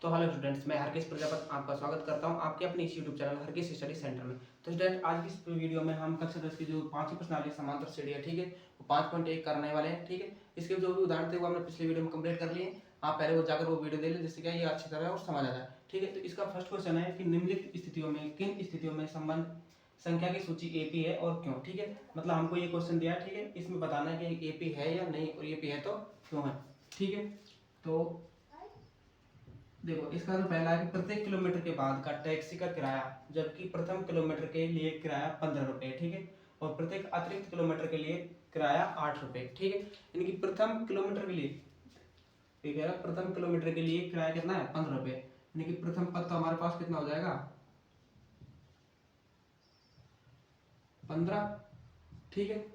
तो hello students, मैं हरकेश प्रजापति आपका स्वागत करता हूं आपके अपने इस YouTube channel Harkesh study centre में। तो स्टूडेंट, आज की इस वीडियो में हम कक्षा 10 की जो पांचवी प्रश्नावली समांतर श्रेणी है, ठीक है, वो 5.1 करने वाले हैं। ठीक है, इसके जो भी उदाहरण थे वो हमने पिछले वीडियो में कंप्लीट कर लिए। आप पहले वो जाकर वो वीडियो देख लें, जिससे क्या ये अच्छी तरह और समझ आ जाए। ठीक है, तो इसका फर्स्ट क्वेश्चन है कि निम्नलिखित स्थितियों में किन स्थितियों में संबंध संख्या की सूची एपी है और क्यों। ठीक है, मतलब हमको ये क्वेश्चन दिया है। ठीक है, इसमें बताना है कि एपी है या नहीं, और एपी है तो क्यों है। ठीक है, तो देखो, इसका जो पहला है कि प्रत्येक किलोमीटर के बाद का टैक्सी का किराया, जबकि प्रथम किलोमीटर के लिए किराया 15 रुपये। ठीक है, और प्रत्येक अतिरिक्त किलोमीटर के लिए किराया 8 रुपये। ठीक है, यानी कि प्रथम किलोमीटर के लिए ये कह रहा है, प्रथम किलोमीटर के लिए किराया कितना है, 15 रुपये। यानी कि प्रथम पद तो हमारे पास कितना हो जाएगा, 15। ठीक है,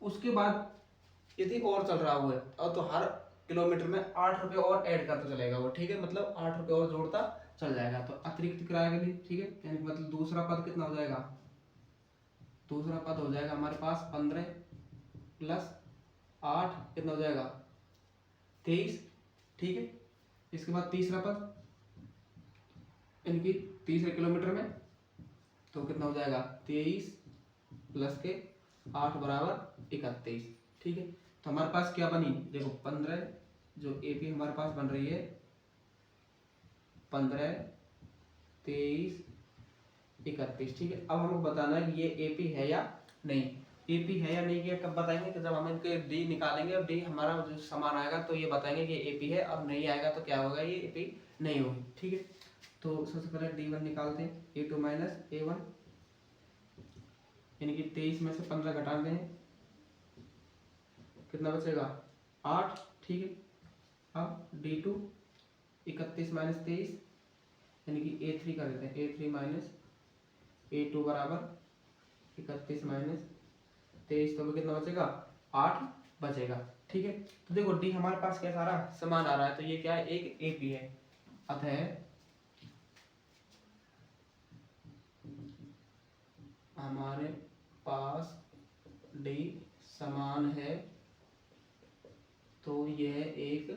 उसके बाद यदि और चल रहा हुआ है और तो हर किलोमीटर में 8 रुपये और ऐड करता चलेगा वो। ठीक है, मतलब 8 रुपये और जोड़ता चल जाएगा, तो अतिरिक्त किराए के लिए। ठीक है, यानी कि मतलब दूसरा पद कितना हो जाएगा, दूसरा पद हो जाएगा हमारे पास 15 प्लस 8 कितना हो जाएगा, 23। ठीक है, इसके बाद तीसरा पद यानी कि तीसरे किलोमीटर में तो कितना हो जाएगा, 23 प्लस के 8 बराबर 31। ठीक है, तो हमारे पास क्या बनी, देखो 15 जो एपी हमारे पास बन रही है, 15 23 31। ठीक है, अब हमको बताना है कि ये एपी है या नहीं। एपी है या नहीं, ये कब बताएंगे, कि जब हम इनके डी निकालेंगे और डी हमारा जो समान आएगा तो ये बताएंगे कि एपी है, और नहीं आएगा तो क्या होगा, ये एपी नहीं होगी। ठीक है, तो सबसे पहले D1 निकालते हैं, A2 माइनस A1, यानी कि 23 में से 15 घटा दें, कितना बचेगा, 8। ठीक है, अब D2 31 माइनस 23, यानी कि A3 कर देते हैं, A3 माइनस A2 बराबर 31 माइनस 23, तो कितना बचेगा, 8 बचेगा। ठीक है, तो देखो डी हमारे पास क्या सारा समान आ रहा है, तो ये क्या है, एक एपी है। अतः हमारे पास डी समान है, तो यह एक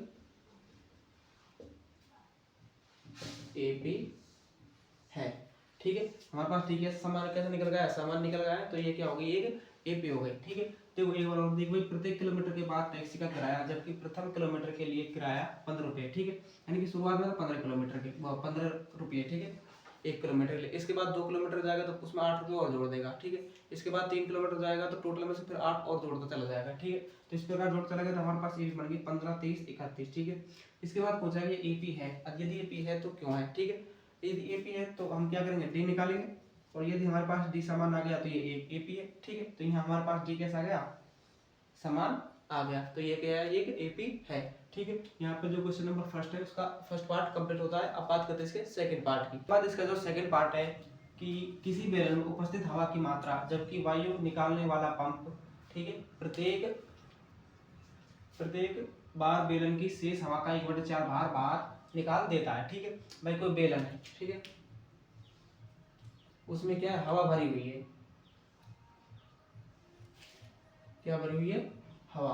एपी है। ठीक है, हमारे पास ठीक है, समान कैसे निकल गया, समान निकल गया है, तो ये क्या हो गई, एक एपी हो गई। ठीक है, देखो एक बार और देखो, प्रत्येक किलोमीटर के बाद टैक्सी का किराया, जबकि प्रथम किलोमीटर के लिए किराया 15 रुपये। ठीक है, यानी कि शुरुआत में 15 किलोमीटर के 15 रुपये। ठीक है, 1 किलोमीटर के लिए। इसके बाद 2 किलोमीटर जाएगा तो उसमें 8 रुपये और जोड़ देगा। ठीक है, इसके बाद 3 किलोमीटर जाएगा तो टोटल में से फिर 8 और जोड़ता चला जाएगा। ठीक है, तो इस प्रकार जोड़ता चला गया, तो हमारे पास ये बन गई 15 23 31। ठीक है, इसके बाद पूछा है ये एपी है। अब यदि एपी है तो क्यों है। ठीक है, यदि एपी है तो हम क्या करेंगे, डी निकालेंगे, और यदि हमारे पास डी समान आ गया तो ये एक एपी है। ठीक है, तो यहाँ हमारे पास डी कैसा आ गया, समान आ गया, तो ये क्या है, एक एपी है। ठीक है, यहाँ पे जो क्वेश्चन नंबर फर्स्ट है उसका फर्स्ट पार्ट कंप्लीट होता है। अब बात करते हैं इसके सेकंड पार्ट की। बाद इसका जो सेकंड पार्ट है कि किसी बेलन में उपस्थित हवा की मात्रा, जबकि वायु निकालने वाला पंप, ठीक है, प्रत्येक प्रत्येक बार बेलन की शेष हवा का 1/4 भार बाहर निकाल देता है। ठीक है, भाई कोई बेलन है, ठीक है, उसमें क्या है, हवा भरी हुई है, क्या भरी हुई है, हवा।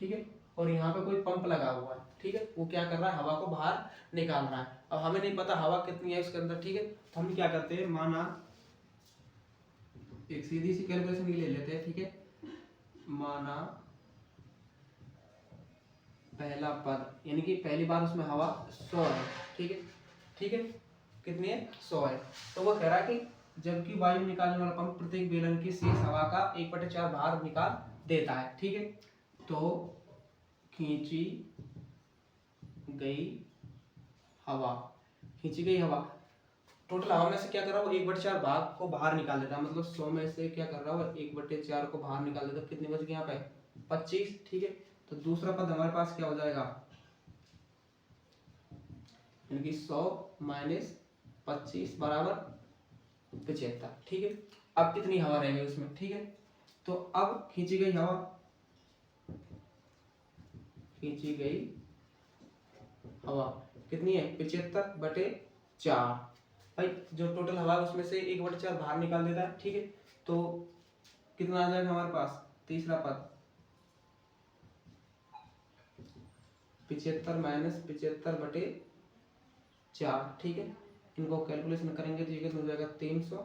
ठीक है, और यहाँ पे कोई पंप लगा हुआ है। ठीक है, वो क्या कर रहा है, हवा को बाहर निकाल रहा है। अब हमें नहीं पता हवा कितनी है उसके अंदर। ठीक है, तो हम क्या करते हैं, माना एक सीधी सी कैलकुलेशन ले लेते हैं। ठीक है, माना पहला पद यानी कि पहली बार उसमें हवा 100 है। ठीक है, ठीक है, कितनी है, 100 है। तो वो कह रहा है कि जबकि वायु निकालने वाला पंप प्रत्येक बेलन की शेष हवा का 1/4 भार निकाल देता है। ठीक है, तो खींची गई हवा, खींची गई हवा, टोटल हवा में से क्या कर रहा है, वो 1/4 भाग को बाहर निकाल देता है। मतलब 100 में से क्या कर रहा है, 1/4 को बाहर निकाल देता है। कितनी बच गई यहाँ पे, 25। ठीक है, तो दूसरा पद हमारे पास क्या हो जाएगा, यानी कि 100 माइनस 25 बराबर 75। ठीक है, अब कितनी हवा रहेगी उसमें। ठीक है, तो अब खींची गई हवा, खींची गई हवा कितनी है, 75/4। भाई जो टोटल हवा है उसमें से 1/4 बाहर निकाल देता है। ठीक है, तो कितना आ जाएगा हमारे पास, तीसरा पद 75 माइनस 75/4, 4, ठीक है। इनको कैलकुलेशन करेंगे तो ये कितना हो जाएगा 300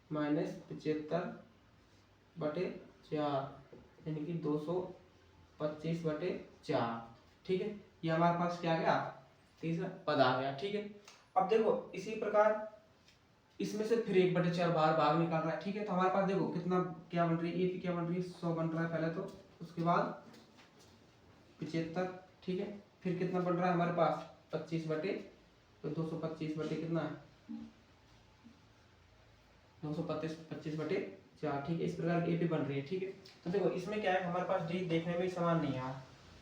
माइनस 75/4 यानी कि 225/4, ठीक है। ये हमारे पास क्या आ गया, तीसरा पद आ गया, ठीक है। अब देखो इसी प्रकार इसमें से फिर 1/4 बाहर भाग निकाल रहा है, ठीक है। तो हमारे पास देखो कितना क्या बन रही है, एपी क्या बन रही है 100 बन रहा है पहले तो, उसके बाद 75, ठीक है। फिर कितना बन रहा है हमारे पास 25 बटे, तो 225 बटे कितना है 225/4, ठीक है। इस प्रकार की एपी बन रही है, ठीक है। तो देखो इसमें क्या है हमारे पास डी देखने में समान नहीं है,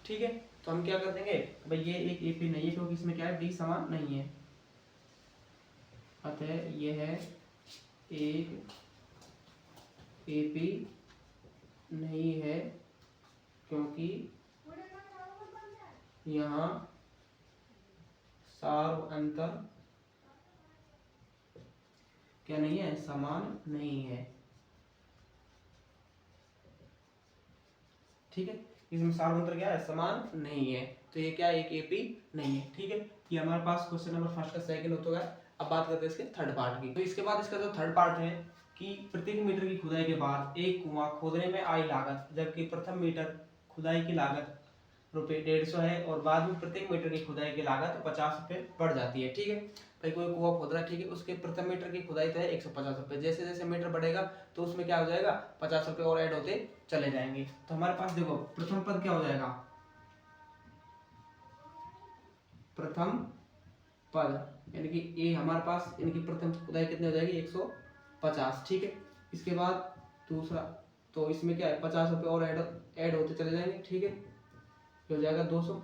ठीक है। तो हम क्या कर देंगे भाई ये एक एपी नहीं है क्योंकि इसमें क्या है डी समान नहीं है, अतः ये है एक एपी नहीं है क्योंकि यहाँ सार अंतर क्या नहीं है, समान नहीं है, ठीक है। इसमें सार अंतर क्या है, समान नहीं है, तो ये क्या एक एपी नहीं है, ठीक है। ये हमारे पास क्वेश्चन नंबर फर्स्ट का सेकंड हो गया। अब बात करते हैं इसके थर्ड पार्ट की। तो इसके बाद इसका जो थर्ड पार्ट है कि प्रत्येक मीटर की खुदाई के बाद एक कुआं खोदने में आई लागत, जबकि प्रथम मीटर खुदाई की लागत ₹150 है और बाद में प्रत्येक मीटर की खुदाई की लागत ₹50 बढ़ जाती है, ठीक है। भाई कोई कुआं खोद रहा है, ठीक है, उसके प्रथम मीटर की खुदाई तो है ₹150, जैसे जैसे मीटर बढ़ेगा तो उसमें क्या हो जाएगा ₹50 और ऐड होते चले जाएंगे। तो हमारे पास देखो प्रथम पद क्या हो जाएगा, प्रथम पद यानी कि ये हमारे पास इनकी प्रथम खुदाई कितनी हो जाएगी 150, ठीक है। इसके बाद दूसरा तो इसमें क्या है ₹50 और ऐड होते चले जाएंगे, ठीक है। ये हो जाएगा 200,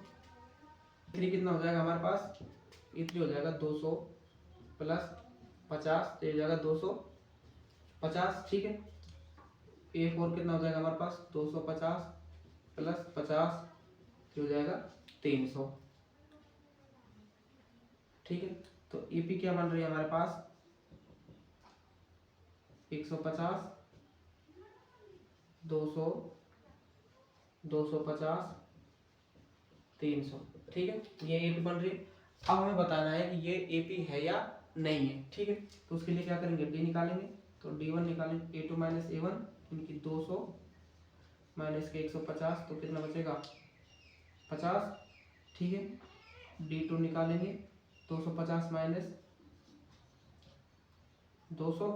इतनी कितना हो जाएगा हमारे पास, इतनी हो जाएगा 200 प्लस 50, तो ये हो जाएगा 250, ठीक है। एक और कितना हो जाएगा हमारे पास 250 प्लस 50, ये हो जाएगा 300, ठीक है। तो ईपी क्या बन रही है हमारे पास 150 200 250 300, ठीक है। ये एपी बन रही है। अब हमें बताना है कि ये एपी है या नहीं है, ठीक है। तो उसके लिए क्या करेंगे डी निकालेंगे, तो D1 निकालेंगे A2 माइनस A1 इनकी 200 माइनस के 150, तो कितना बचेगा 50, ठीक है। D2 निकालेंगे 250 माइनस 200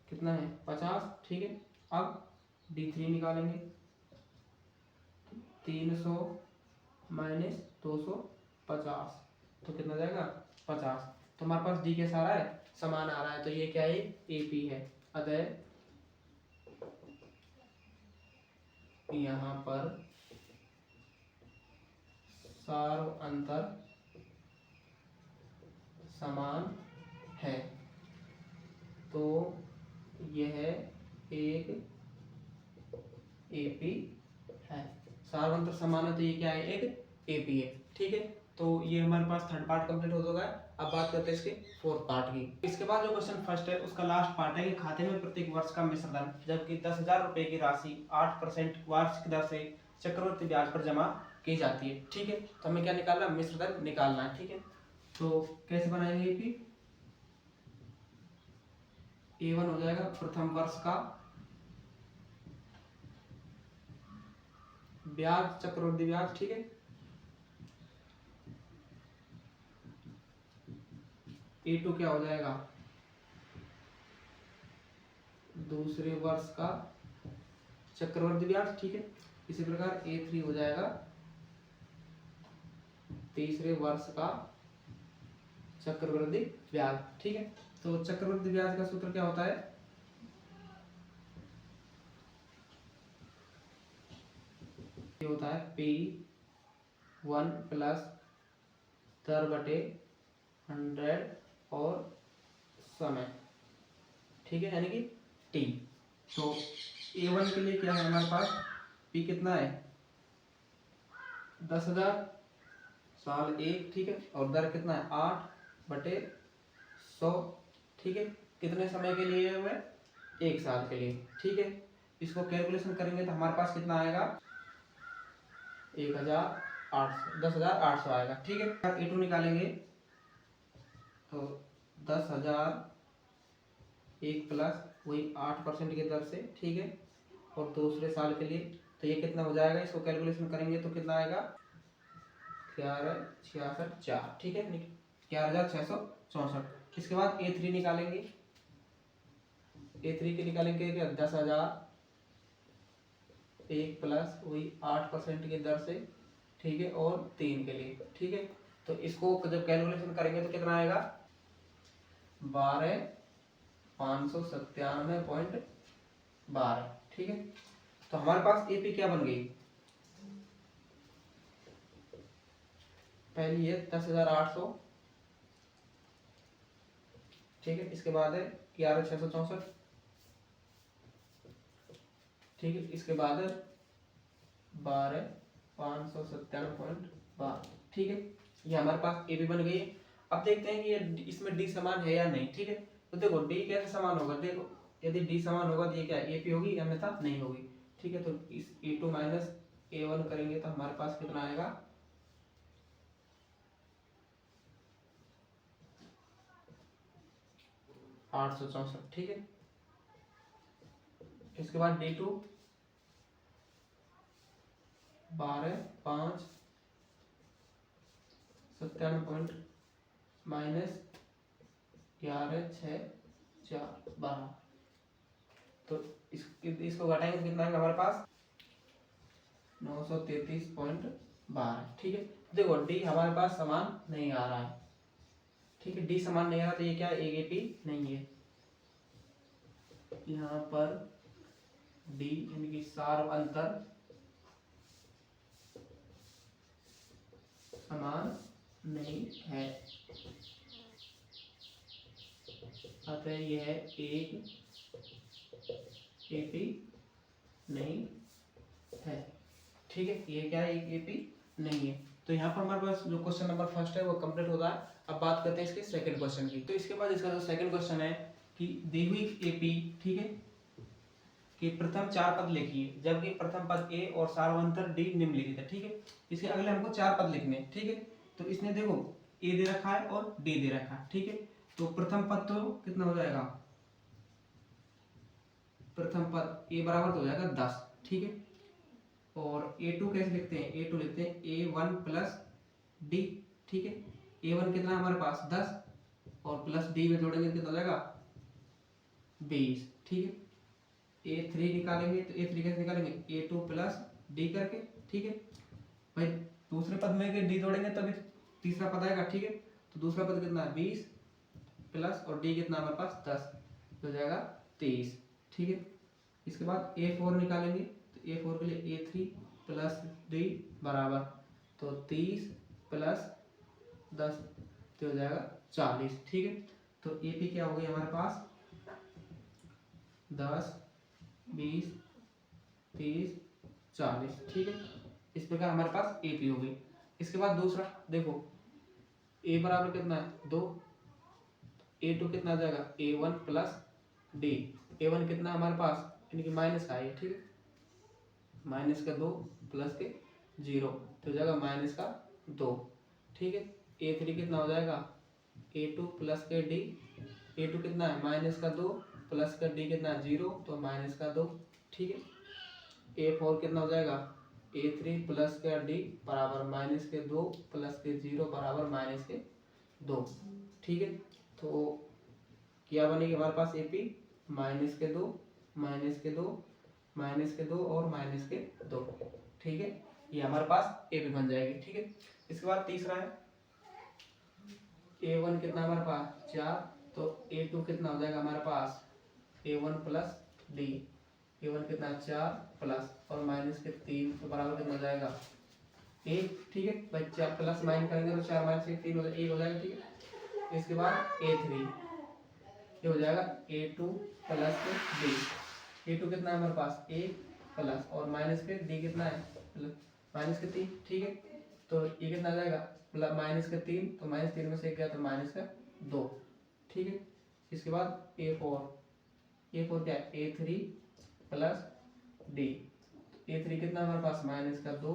कितना है 50, ठीक है। अब D3 निकालेंगे 300 माइनस 250, तो कितना जाएगा 50। तो हमारे पास डी कैसा आ रहा है, समान आ रहा है, तो ये क्या है एपी है। अतः यहाँ पर सार अंतर समान है, तो यह एक एपी है। सार अंतर समान है तो ये क्या है एक एपी है, ठीक है। तो ये हमारे पास थर्ड पार्ट कंप्लीट हो चुका है। अब बात करते हैं इसके फोर्थ पार्ट की। इसके बाद जो क्वेश्चन फर्स्ट है उसका लास्ट पार्ट है कि खाते में प्रत्येक वर्ष का मिश्र धन जबकि 10,000 रुपए की राशि 8% वार्षिक दर से चक्रवृद्धि ब्याज पर जमा की जाती है, ठीक है। तो हमें क्या निकालना है, मिश्र धन निकालना है, ठीक है। तो कैसे बनाएंगे एपी, A1 हो जाएगा प्रथम वर्ष का ब्याज चक्रवृद्धि ब्याज, ठीक है। A2 क्या हो जाएगा दूसरे वर्ष का चक्रवृद्धि ब्याज, ठीक है। इसी प्रकार A3 हो जाएगा तीसरे वर्ष का चक्रवृद्धि ब्याज, ठीक है। तो चक्रवृद्धि ब्याज का सूत्र क्या होता है, ये होता है P1 प्लस दर बटे 100 और समय, ठीक है, यानी कि T। तो A1 के लिए क्या है हमारे पास P कितना है 10,000 साल 1, ठीक है, और दर कितना है 8/100, ठीक है। कितने समय के लिए हुए 1 साल के लिए, ठीक है। इसको कैलकुलेशन करेंगे तो हमारे पास कितना आएगा 1000 10,800 आएगा। ठीक है, A2 निकालेंगे तो 10,000 एक प्लस वही 8% की दर से, ठीक है, और दूसरे साल के लिए तो ये कितना हो जाएगा, इसको कैलकुलेशन करेंगे तो कितना आएगा 11,66,4, ठीक है, 11,664। इसके बाद A3 निकालेंगे, A3 के निकालेंगे क्या 10,000 एक प्लस वही 8% की दर से, ठीक है, और 3 के लिए, ठीक है, तो इसको जब कैलकुलेशन करेंगे तो कितना आएगा 12,597.12, ठीक है। तो हमारे पास एपी क्या बन गई, पहली है 10,800, ठीक है, इसके बाद है 11,664, ठीक है, इसके बाद है 12,597.12, ठीक है, ये हमारे पास ए बी बन गई है। अब देखते हैं कि ये इसमें डी समान है या नहीं, ठीक है, तो देखो डी कैसे समान होगा, देखो यदि डी समान होगा तो ये क्या ए पी होगी, अन्यथा नहीं होगी, ठीक है, तो इस A2 माइनस A1 करेंगे तो हमारे पास कितना आएगा 864, ठीक है। इसके बाद D2 12,597 माइनस 11,6,4 तो इसको घटाएंगे तो कितना आएगा हमारे पास 933.12, ठीक है। देखो डी हमारे पास समान नहीं आ रहा है, ठीक है, डी समान नहीं आ रहा तो ये क्या है एपी नहीं है, यहाँ पर डी यानी कि सार अंतर समान नहीं है, अतः यह एक एपी नहीं है, ठीक है, ये क्या है एक एपी नहीं है। तो यहाँ पर हमारे पास जो क्वेश्चन नंबर फर्स्ट है वो कंप्लीट होता है। अब बात करते हैं इसके सेकंड क्वेश्चन की। तो इसके बाद इसका जो सेकंड क्वेश्चन है कि दी हुई एपी, ठीक है, कि प्रथम 4 पद लिखिए जबकि प्रथम पद ए और सार्वंतर डी निम्नलिखित है, ठीक है, इसके अगले हमको 4 पद लिखने हैं, ठीक है, तो इसने देखो ए दे रखा है और डी दे रखा है, ठीक है, तो प्रथम पद तो कितना हो जाएगा, प्रथम पद ए बराबर तो हो जाएगा 10, ठीक है, और A2 कैसे लिखते हैं, A2 लिखते हैं A1 प्लस डी, ठीक है, A1 कितना है हमारे पास 10 और प्लस डी में जोड़ेंगे कितना हो जाएगा 20, ठीक है। A3 निकालेंगे तो A3 कैसे निकालेंगे A2 प्लस डी करके, ठीक है, भाई दूसरे पद में डी जोड़ेंगे तभी तीसरा पद आएगा, ठीक है, तो दूसरा पद कितना है 20 प्लस और डी कितना हमारे पास 10 हो जाएगा 23, ठीक है। इसके बाद A4 निकालेंगे तो A4 के लिए A3 प्लस डी बराबर तो 30 प्लस 10 तो हो जाएगा 40, ठीक है, तो AP क्या हो गई हमारे पास 10 20 30 40, ठीक है, इस प्रकार हमारे पास AP हो गई। इसके बाद दूसरा देखो A बराबर कितना है 2, A2 कितना आ जाएगा A1 प्लस डी, A1 कितना हमारे पास यानी कि माइनस का है, ठीक है, माइनस का 2 प्लस के 0 तो हो जाएगा माइनस का 2, ठीक है। A3 कितना हो जाएगा A2 प्लस के डी, A2 कितना है माइनस का 2 प्लस का डी कितना है 0 तो माइनस का 2, ठीक है। A4 कितना हो जाएगा A3 प्लस का डी बराबर माइनस के 2 प्लस के 0 बराबर माइनस के 2, ठीक है, तो क्या बनेगी हमारे पास AP माइनस के 2 माइनस के 2 माइनस के 2 और माइनस के 2, ठीक है, ये हमारे पास AP बन जाएगी, ठीक है। इसके बाद तीसरा है A1 कितना हमारे पास 4 तो A2 कितना हो जाएगा हमारे पास A1 प्लस डी, A1 कितना 4 प्लस और माइनस के 3 तो बराबर कितना हो जाएगा 1, ठीक है, भाई 4 प्लस माइनस करेंगे तो 4 माइनस 1 3 हो जाएगा 1 हो जाएगा, ठीक है। इसके बाद A3 ये हो जाएगा A2 प्लस के डी, A2 कितना है हमारे पास 1 प्लस और माइनस के डी कितना है माइनस के 3, ठीक है, तो ये कितना आ जाएगा माइनस का 3 तो माइनस 3 में से 1 गया तो माइनस का 2, ठीक है। इसके बाद A4 क्या है A3 प्लस डी, A3 कितना हमारे पास माइनस का 2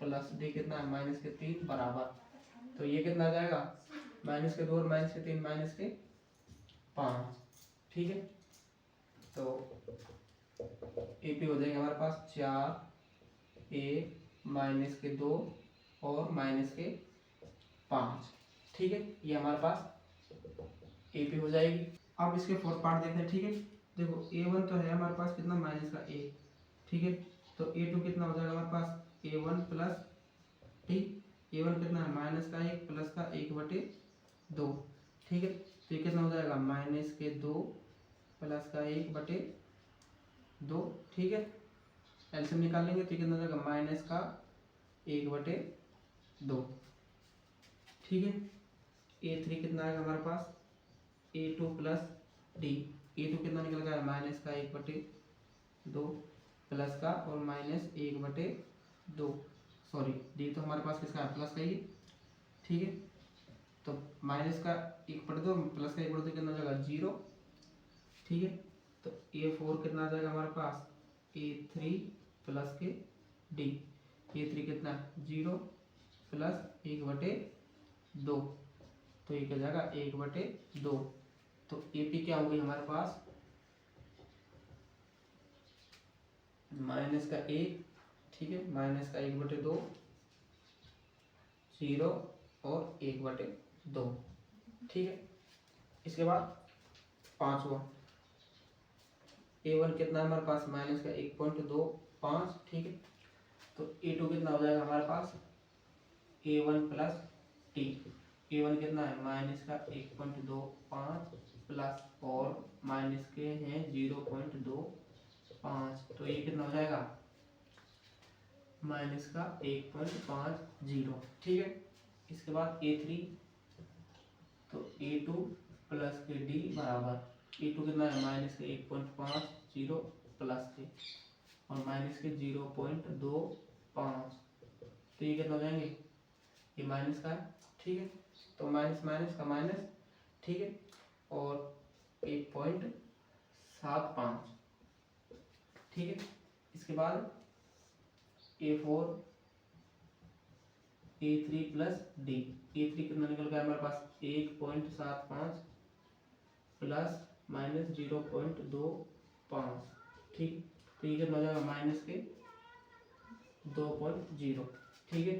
प्लस डी कितना है माइनस के 3 बराबर, तो ये कितना आ जाएगा माइनस के 2 और माइनस के 3 माइनस के 5, ठीक है। तो ए पी हो जाएगा हमारे पास 4 ए माइनस के 2 और माइनस के 5, ठीक है। ये हमारे पास ए पी हो जाएगी। अब इसके फोर्थ पार्ट देखते हैं, ठीक है। देखो a1 तो है हमारे पास कितना माइनस का a, ठीक है। तो a2 कितना हो जाएगा हमारे पास a1 प्लस टी, a1 कितना है माइनस का 1 प्लस का 1/2, ठीक है। तो ये कितना हो जाएगा माइनस के 2 प्लस का 1/2, ठीक है। एलसीएम निकाल लेंगे तो ये कितना हो जाएगा माइनस का 1/2, ठीक है। a3 कितना आएगा हमारे पास a2 प्लस डी, a2 कितना निकल गया माइनस का 1/2 प्लस का और माइनस 1/2, सॉरी डी तो हमारे पास किसका है प्लस का ही, ठीक है। तो माइनस का 1/2 प्लस का 1/2 कितना हो जाएगा 0, ठीक है। तो a4 कितना आ जाएगा हमारे पास a3 प्लस के डी, a3 कितना 0 प्लस 1/2, तो ये क्या जाएगा 1/2। तो ए पी क्या हो गई हमारे पास माइनस का 1, ठीक है, माइनस का 1/2, 0 और 1/2, ठीक है। इसके बाद पांचवा a1 कितना है हमारे पास माइनस का 1.25, ठीक है। तो a2 कितना हो जाएगा हमारे पास a1 प्लस टी, a1 कितना है माइनस का 1.25 प्लस और माइनस के हैं 0.25, तो ये कितना हो जाएगा माइनस का 1.50, ठीक है। इसके बाद a3, तो a2 प्लस के डी बराबर a2 कितना है माइनस के 1.50 प्लस के और माइनस के 0.25, तो ये कितना हो जाएंगे ये माइनस का है, ठीक है। तो माइनस माइनस का माइनस, ठीक है, और 1.75, ठीक है। इसके बाद a4 a3 plus D, a3 कितना निकल गया हमारे पास 1.75 प्लस माइनस 0.25, ठीक। तो ये कितना हो जाएगा माइनस के 2.0, ठीक है।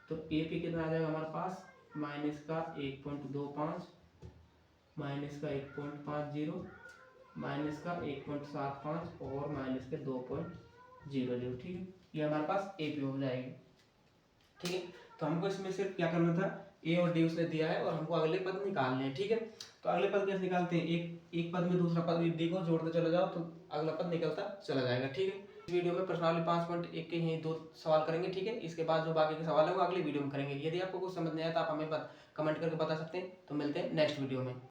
तो ए पी कितना आ जाएगा हमारे पास माइनस का 1.25 माइनस का 1.50 माइनस का 1.75 और माइनस के 2.00, ठीक है। ये हमारे पास ए पी हो जाएगी, ठीक है। तो हमको इसमें सिर्फ क्या करना था ए और डी उसने दिया है और हमको अगले पद निकालने हैं, ठीक है। तो अगले पद कैसे निकालते हैं, एक पद में दूसरा पद डी को जोड़ते चले जाओ तो अगला पद निकलता चला जाएगा, ठीक है। इस वीडियो में पर्सनली 5.1 के ही 2 सवाल करेंगे, ठीक है। इसके बाद जो बाकी के सवाल है वो अगली वीडियो में करेंगे। यदि आपको कुछ समझ नहीं आया तो आप हमें कमेंट करके बता सकते हैं। तो मिलते हैं नेक्स्ट वीडियो में।